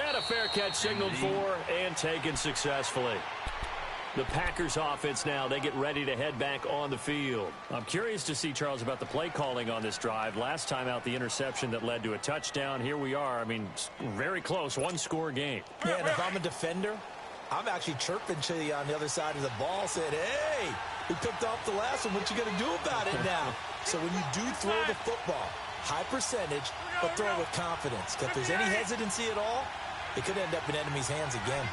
And a fair catch signaled for and taken successfully. The Packers offense now, they get ready to head back on the field. I'm curious to see, Charles, about the play calling on this drive. Last time out, the interception that led to a touchdown. Here we are. I mean, very close, one-score game. Yeah, and if I'm a defender, I'm actually chirping to you on the other side of the ball, saying, hey, we picked off the last one. What you going to do about it now? So when you do throw the football, high percentage, but throw it with confidence. Because if there's any hesitancy at all, it could end up in enemy's hands again.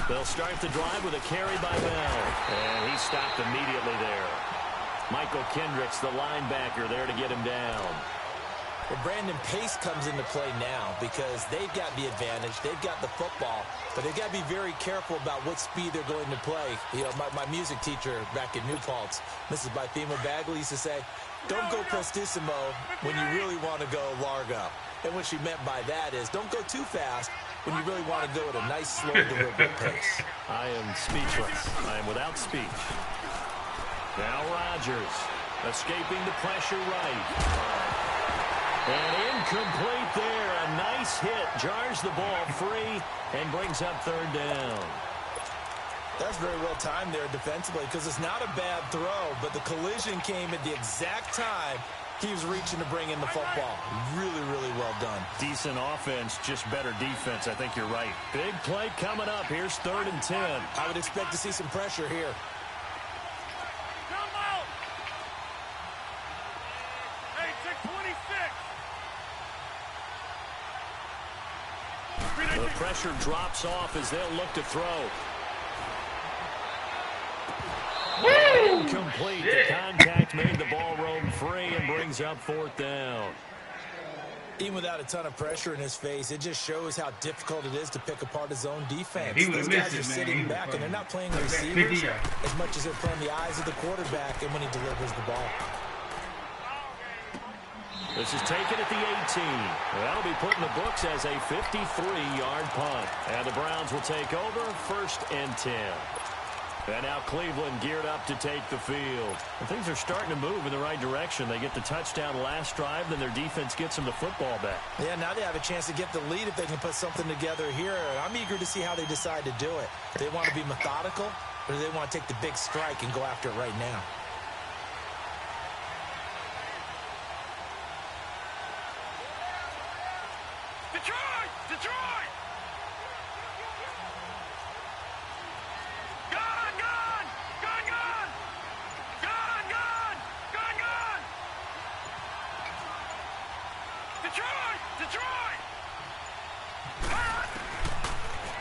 They'll start the drive with a carry by Bell. And he stopped immediately there. Michael Kendricks, the linebacker, there to get him down. Well, Brandon Pace comes into play now because they've got the advantage. They've got the football, but they've got to be very careful about what speed they're going to play. You know, my music teacher back in New Paltz, Mrs. Bythema Bagley, used to say, don't go prestissimo when you really want to go largo. And what she meant by that is don't go too fast when you really want to go at a nice, slow, deliberate pace. I am speechless. I am without speech. Now Rodgers escaping the pressure right. And incomplete there. A nice hit. Jars the ball free and brings up third down. That's very well timed there defensively because it's not a bad throw, but the collision came at the exact time he was reaching to bring in the football. Really, really well done. Decent offense, just better defense. I think you're right. Big play coming up. Here's 3rd and 10. I would expect to see some pressure here. The pressure drops off as they'll look to throw. Incomplete. The contact made the ball roam free and brings up 4th down. Even without a ton of pressure in his face, it just shows how difficult it is to pick apart his own defense. These guys are sitting back, and they're not playing receivers as much as they're playing the eyes of the quarterback and when he delivers the ball. This is taken at the 18. That'll be put in the books as a 53-yard punt. And the Browns will take over 1st and 10. And now Cleveland geared up to take the field. And things are starting to move in the right direction. They get the touchdown last drive, then their defense gets them the football back. Yeah, now they have a chance to get the lead if they can put something together here. And I'm eager to see how they decide to do it. Do they want to be methodical, or do they want to take the big strike and go after it right now?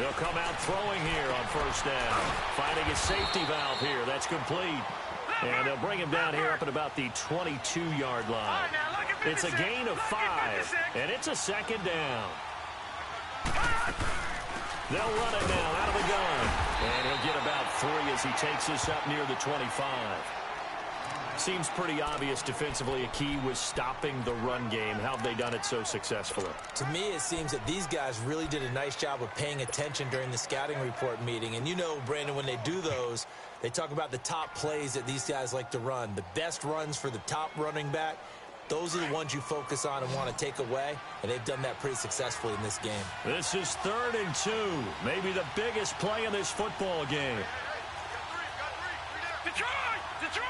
He'll come out throwing here on first down. Finding his safety valve here. That's complete. And they'll bring him down here up at about the 22-yard line. It's a gain of 5, and it's a second down. They'll run it now out of the gun. And he'll get about 3 as he takes this up near the 25. Seems pretty obvious defensively a key was stopping the run game. How have they done it so successfully? To me, it seems that these guys really did a nice job of paying attention during the scouting report meeting. And you know, Brandon, when they do those, they talk about the top plays that these guys like to run. The best runs for the top running back, those are the ones you focus on and want to take away. And they've done that pretty successfully in this game. This is 3rd and 2. Maybe the biggest play in this football game. Detroit! Detroit!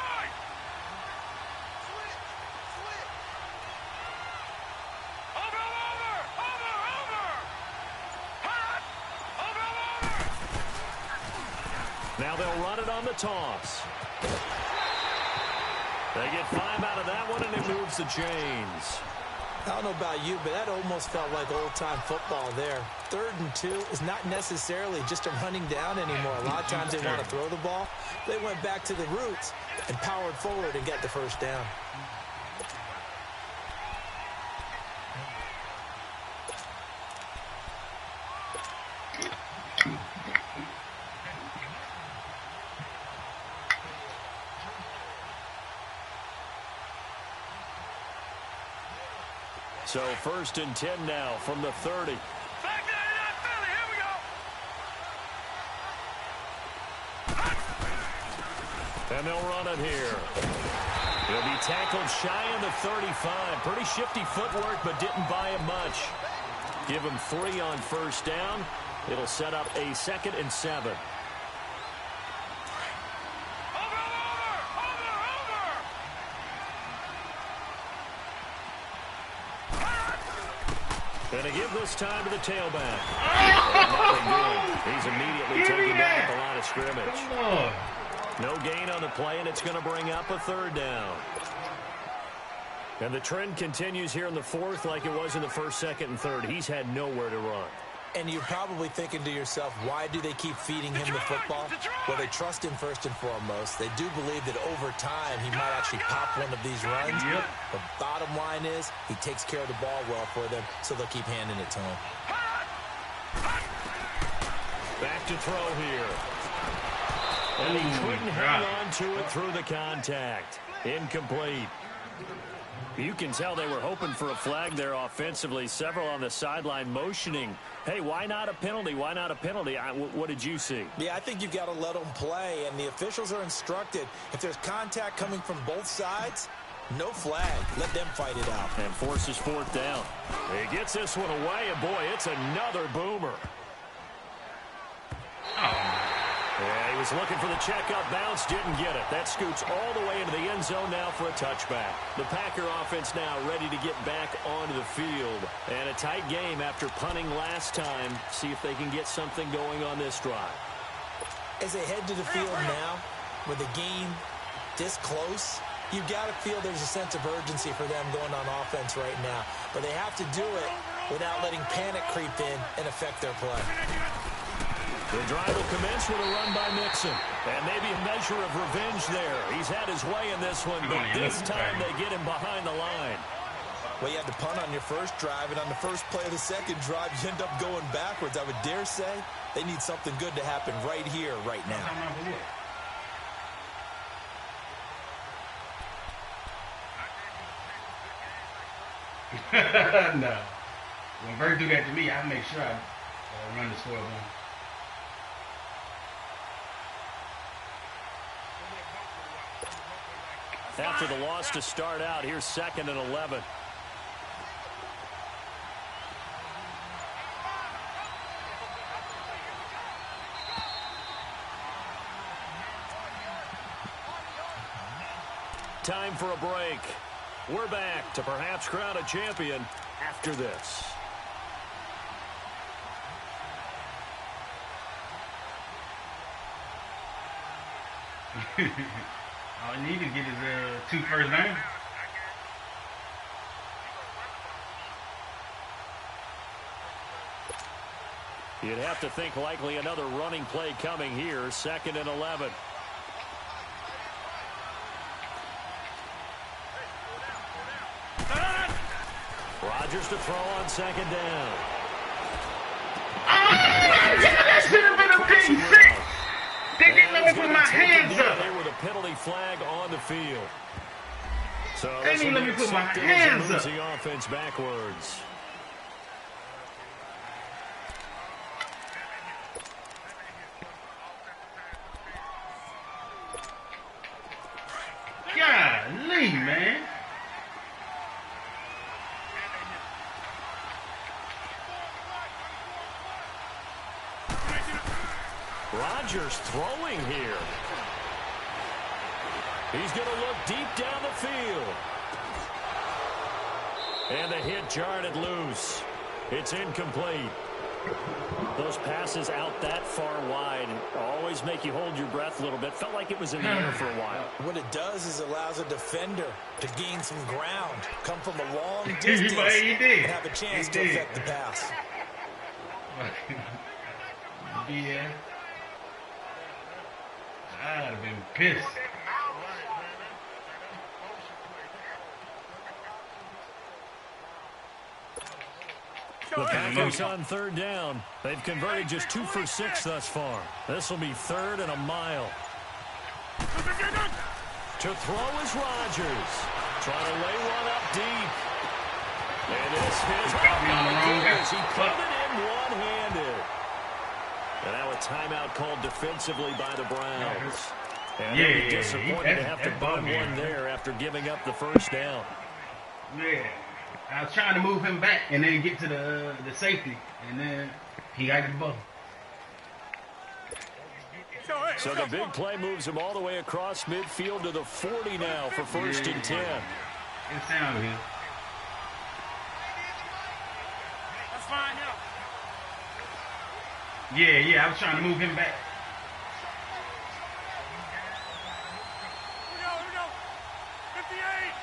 Now they'll run it on the toss. They get 5 out of that one, and it moves the chains. I don't know about you, but that almost felt like old-time football there. 3rd and 2 is not necessarily just a running down anymore. A lot of times they want to throw the ball. They went back to the roots and powered forward and got the first down. So 1st and 10 now from the 30. Back there to that Philly. Here we go. And they'll run it here. He'll be tackled shy of the 35. Pretty shifty footwork, but didn't buy him much. Give him 3 on first down. It'll set up a 2nd and 7. Going to give this time to the tailback. Nothing good. He's immediately taken down at the line of scrimmage. No gain on the play, and it's going to bring up a 3rd down. And the trend continues here in the 4th like it was in the 1st, 2nd, and 3rd. He's had nowhere to run. And you're probably thinking to yourself, why do they keep feeding him the football? Well, they trust him first and foremost. They do believe that over time he might actually pop one of these runs. Yep. The bottom line is he takes care of the ball well for them, so they'll keep handing it to him. Back to throw here. And he couldn't hang on to it through the contact. Incomplete. You can tell they were hoping for a flag there offensively. Several on the sideline motioning. Hey, why not a penalty? Why not a penalty? What did you see? Yeah, I think you've got to let them play, and the officials are instructed. If there's contact coming from both sides, no flag. Let them fight it out. And forces 4th down. He gets this one away, and boy, it's another boomer. Yeah, he was looking for the checkup bounce, didn't get it. That scoots all the way into the end zone now for a touchback. The Packer offense now ready to get back onto the field. And a tight game after punting last time. See if they can get something going on this drive. As they head to the field now, with the game this close, you've got to feel there's a sense of urgency for them going on offense right now. But they have to do it without letting panic creep in and affect their play. The drive will commence with a run by Mixon. And maybe a measure of revenge there. He's had his way in this one, but this time they get him behind the line. Well, you had to punt on your first drive, and on the first play of the second drive, you end up going backwards. I would dare say they need something good to happen right here, right now. No. When Bert do that to me, I make sure I run the score one. After the loss to start out, here's 2nd and 11. Time for a break. We're back to perhaps crown a champion after this. All he needed to get his 2 first down. You'd have to think likely another running play coming here. 2nd and 11. Rodgers to throw on 2nd down. That should have been a pick six. They didn't let me put my hands up. There with a penalty flag on the field. So They didn't let me put my hands up. The offense backwards. Golly, man. Rodgers throwing here. He's going to look deep down the field. And the hit jarred it loose. It's incomplete. Those passes out that far wide always make you hold your breath a little bit. Felt like it was in the air for a while. What it does is allows a defender to gain some ground, come from a long distance, and have a chance to affect the pass. Yeah. I'd have been pissed. The Packers on 3rd down. They've converted just 2 for 6 thus far. This will be 3rd and a mile. To throw is Rodgers. Trying to lay one up deep. And this is he put it in one-handed. And now a timeout called defensively by the Browns. And they'll be disappointed to have to burn one there after giving up the 1st down. Yeah. I was trying to move him back and then get to the safety, and then he got the ball. So the big play moves him all the way across midfield to the 40 now for 1st and 10. It sounded good. That's fine, Yeah, I was trying to move him back. Here we go. 58.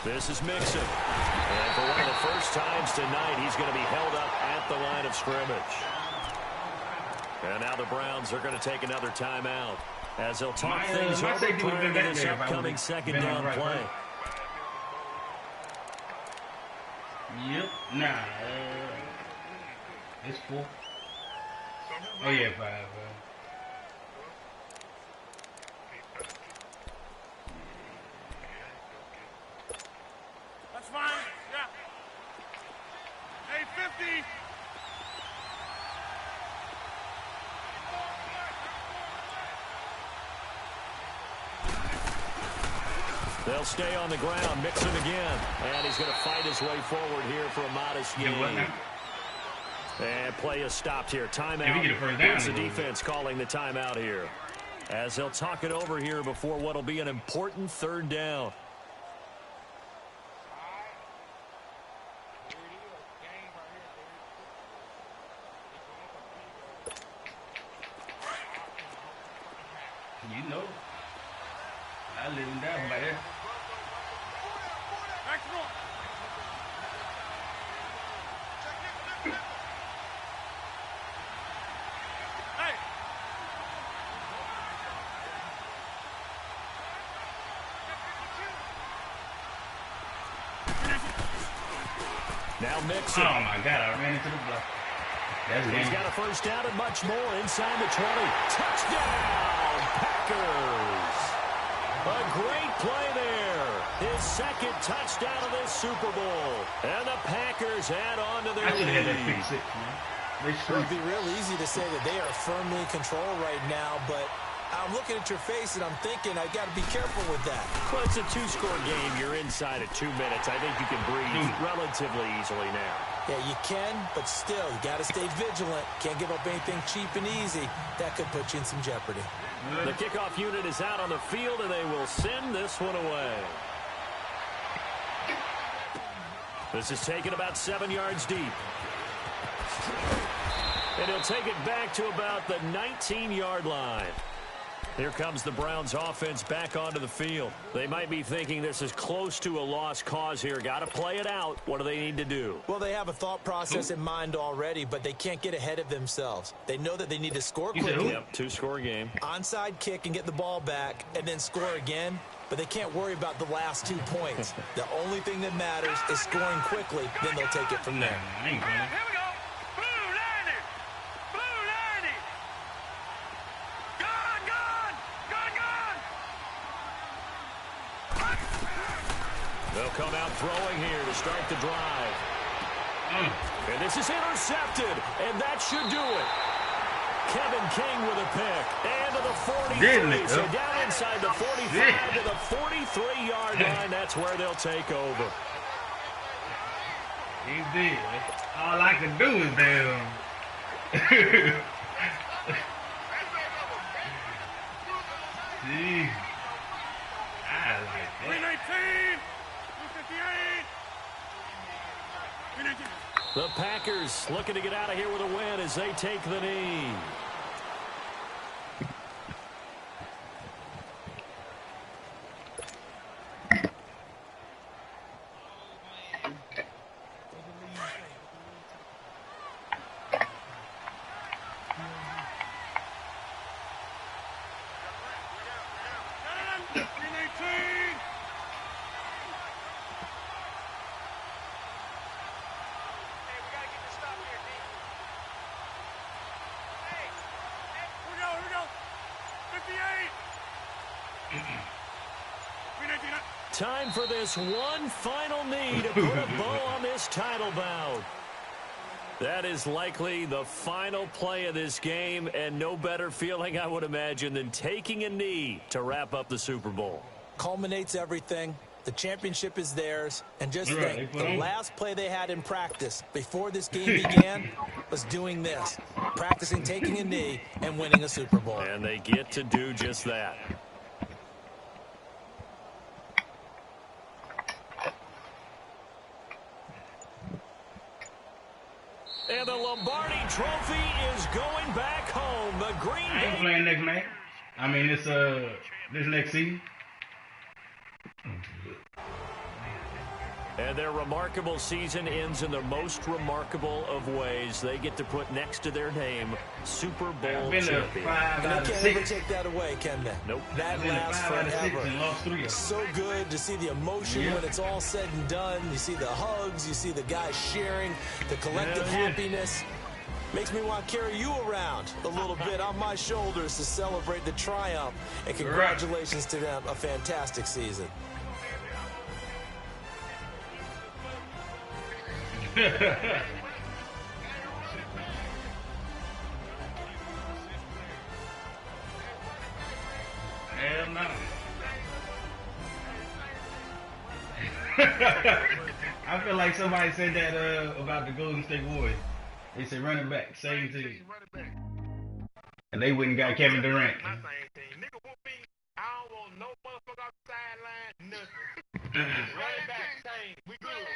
This is Mixon. And for one of the first times tonight, he's going to be held up at the line of scrimmage. And now the Browns are going to take another timeout as they'll talk things over prior to this upcoming 2nd down play. Yep. Nah. It's 4. Oh, yeah, 5. That's fine. Yeah. Hey, 50. They'll stay on the ground. Mixon again. And he's going to fight his way forward here for a modest gain. And play is stopped here. Timeout. It's the defense calling the timeout here. As they'll talk it over here before what will be an important 3rd down. You know, I live in that by there. Hey. Now Mixon. Oh my God, I ran into the block. He's got a 1st down and much more inside the 20. Touchdown, Packers. A great play there. His 2nd touchdown of this Super Bowl. And the Packers add on to their lead. That pick 6, man. It would be real easy to say that they are firmly in control right now, but I'm looking at your face and I'm thinking I got to be careful with that. Well, it's a 2-score game. You're inside at 2 minutes. I think you can breathe relatively easily now. Yeah, you can, but still, you got to stay vigilant. Can't give up anything cheap and easy. That could put you in some jeopardy. The kickoff unit is out on the field, and they will send this one away. This is taken about 7 yards deep. And he'll take it back to about the 19-yard line. Here comes the Browns offense back onto the field. They might be thinking this is close to a lost cause here. Got to play it out. What do they need to do? Well, they have a thought process in mind already, but they can't get ahead of themselves. They know that they need to score quickly. Yep, two-score game. Onside kick and get the ball back and then score again, but they can't worry about the last 2 points. The only thing that matters is scoring quickly, then they'll take it from there. Here we go. Blue 90. Blue 90. Gone, gone. Gone, gone. They'll come out throwing here to start the drive. And this is intercepted, and that should do it. Kevin King with a pick. And to the 43. So down inside the 45 to the 43-yard line. That's where they'll take over. He did. All I can do is damn. Gee. I like that. 319. 258. 319. The Packers looking to get out of here with a win as they take the knee. Time for this one final knee to put a bow on this title bout. That is likely the final play of this game, and no better feeling, I would imagine, than taking a knee to wrap up the Super Bowl. Culminates everything. The championship is theirs. And just think, the last play they had in practice before this game began was doing this, practicing taking a knee and winning a Super Bowl. And they get to do just that. And the Lombardi Trophy is going back home. The Green I ain't Bay. playing next match. I mean, this next season. And their remarkable season ends in the most remarkable of ways. They get to put next to their name Super Bowl champion. And they can't ever take that away, can they? Nope. That lasts forever. It's so good to see the emotion when it's all said and done. You see the hugs, you see the guys sharing, the collective happiness. Makes me want to carry you around a little bit on my shoulders to celebrate the triumph. And congratulations to them. A fantastic season. Hell no. I feel like somebody said that about the Golden State Warriors. They said running back, same team. And they wouldn't got Kevin Durant. I don't want no motherfucker off the sideline, nothing. Running back, same. We good.